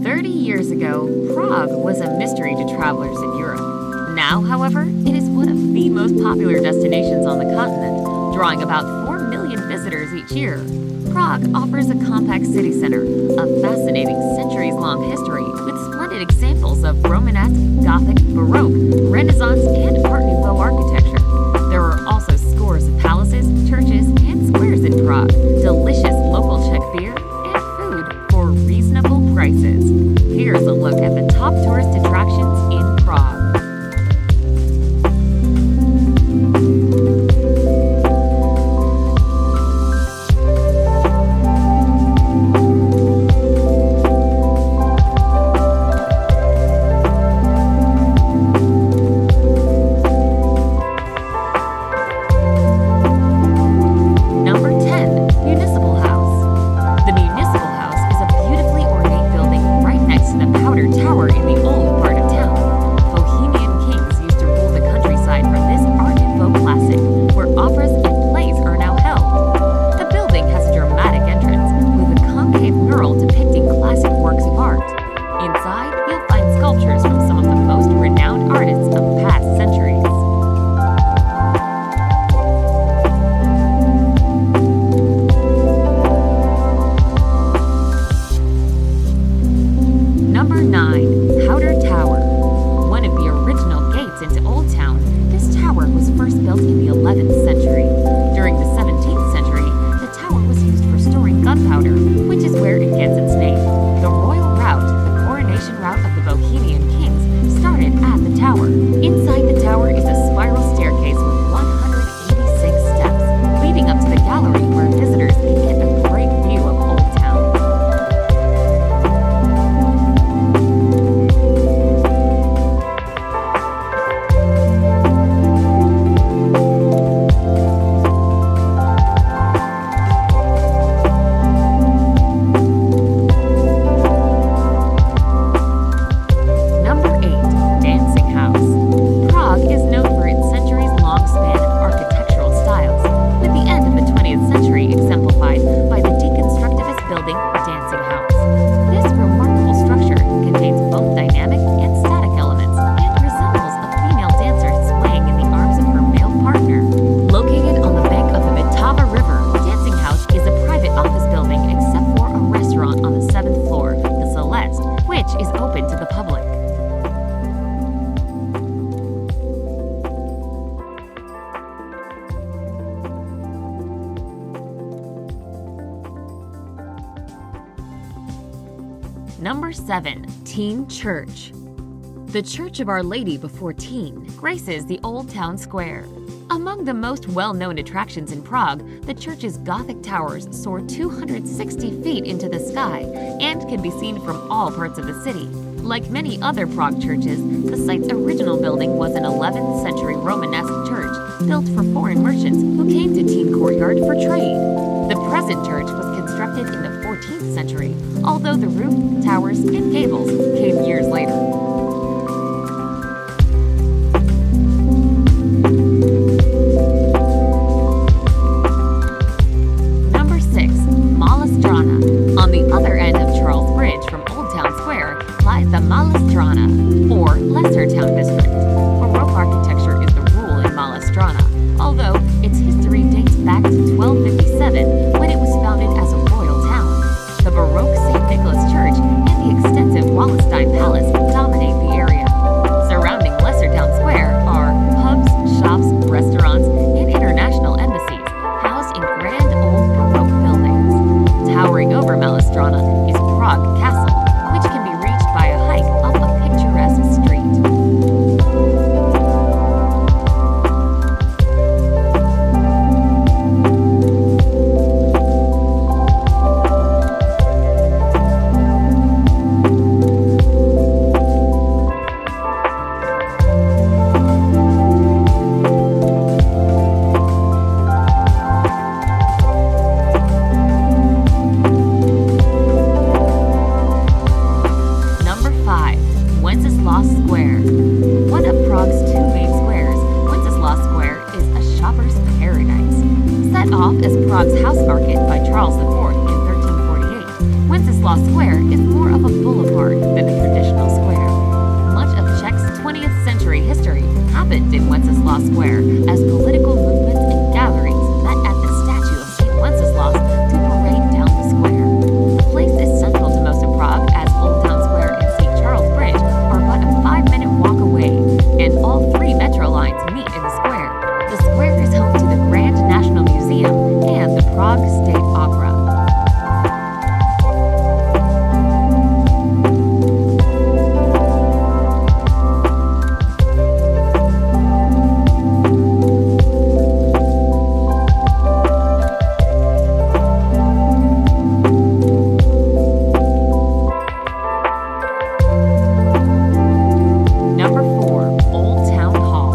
30 years ago, Prague was a mystery to travelers in Europe. Now, however, it is one of the most popular destinations on the continent, drawing about 4 million visitors each year. Prague offers a compact city center, a fascinating centuries-long history with splendid examples of Romanesque, Gothic, Baroque, Renaissance, and Art Nouveau architecture. There are also scores of palaces, churches, and squares in Prague, delicious local Czech beer, and food for reasonable prices. Here's a look at the top tourist attractions in Prague. Number 7. Teen Church. The Church of Our Lady Before Teen graces the Old Town Square. Among the most well-known attractions in Prague, the church's Gothic towers soar 260 feet into the sky and can be seen from all parts of the city. Like many other Prague churches, the site's original building was an 11th century Romanesque church built for foreign merchants who came to Teen Courtyard for trade. The present church was constructed in the 14th century, although the roof, towers, and gables came years later. Number 6. Mala Strana. On the other end of Charles Bridge from Old Town Square lies the Mala Strana, or Lesser Town District. Baroque architecture is the rule in Mala Strana, although its history dates back to 1257 when it was founded as a royal town. The Baroque St. Nicholas Church and the extensive Wallenstein Palace dominate the area. Surrounding Lesser Town Square are pubs, shops, restaurants, and international embassies housed in grand old Baroque buildings. Towering over Malastrana is Prague Castle, which can be reached by a hike up a picturesque street. Square. One of Prague's two main squares, Wenceslaus Square is a shopper's paradise. Set off as Prague's house market by Charles IV in 1348, Wenceslas Square is more of a boulevard than a traditional square. Much of Czech's 20th century history happened in Wenceslas Square as political movements and gatherings met at the statue of St. Wenceslas to parade down the square. The place is central to most of Prague as Old Town Square and St. Charles Bridge are but a 5-minute walk away, and all 3 metro lines meet in the square. The square is home to the Grand National Museum and the Prague State Opera. Number 4. Old Town Hall.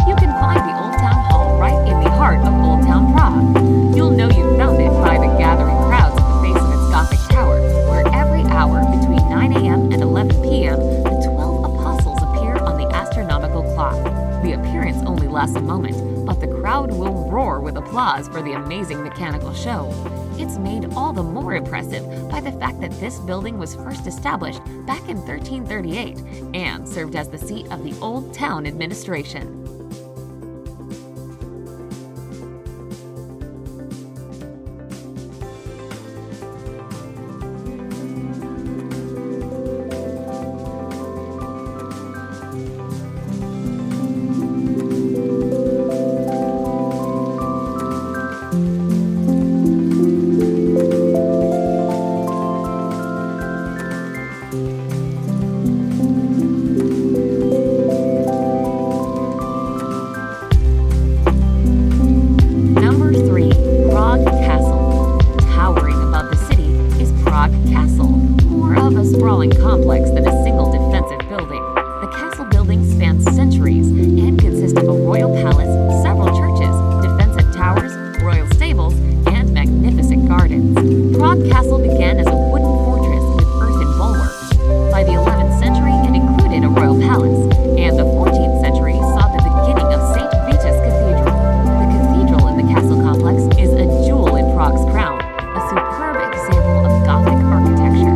You can find the Old Town Hall right in the heart of Old Town Prague. You'll know you found it by the gathering crowds at the base of its Gothic tower, where every hour between 9 a.m. and 11 p.m. the 12 apostles appear on the astronomical clock. The appearance only lasts a moment, but the crowd will roar with applause for the amazing mechanical show. It's made all the more impressive by the fact that this building was first established back in 1338 and served as the seat of the Old Town administration. Number 3. Prague Castle. Towering above the city is Prague Castle, more of a sprawling complex than a single defensive building. The castle building spans centuries and consists of a royal palace, several churches, defensive towers, royal stables, and magnificent gardens. Prague Castle began as a wooden fortress with earthen bulwarks. By the 11th century, it included a royal palace, and the 14th century saw the beginning of St. Vitus Cathedral. The cathedral in the castle complex is a jewel in Prague's crown, a superb example of Gothic architecture.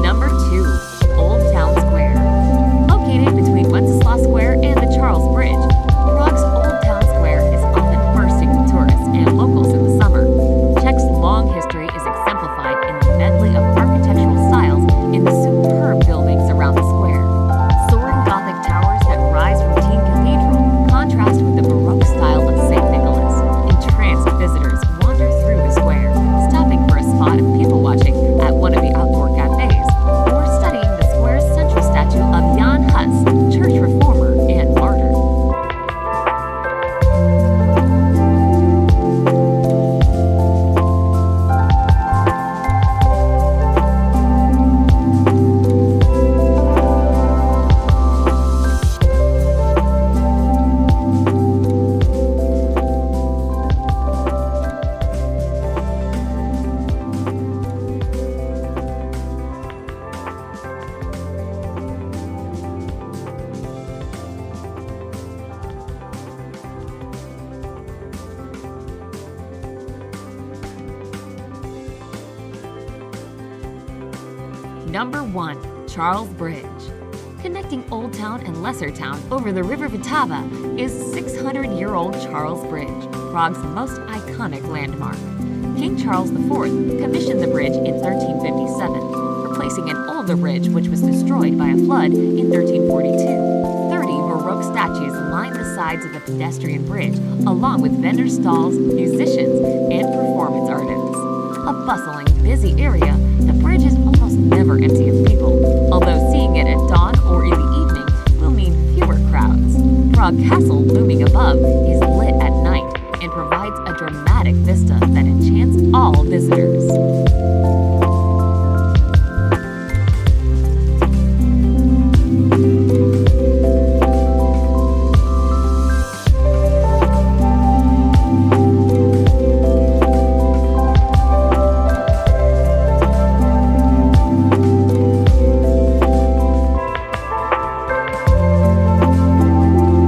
Number 2. Old Town Square. Located between Wenceslas Square and the Charles Bridge, Prague's Old Town Square is often bursting with tourists and locals in the summer. Czech's long history is exemplified in the medley of architectural styles in the superb buildings around the square. Soaring Gothic towers that rise from Teen Cathedral contrast with the Baroque style of St. Nicholas. Entranced visitors wander through the square, stopping for a spot of people watching at one of the outdoor cafes, or studying the square's central statue of Jan Hus, church reformer and martyr. Number 1. Charles Bridge. Connecting Old Town and Lesser Town over the River Vltava is 600-year-old Charles Bridge, Prague's most iconic landmark. King Charles IV commissioned the bridge in 1357, replacing an old the bridge, which was destroyed by a flood in 1342. 30 Baroque statues line the sides of the pedestrian bridge, along with vendor stalls, musicians, and performance artists. A bustling, busy area, the bridge is almost never empty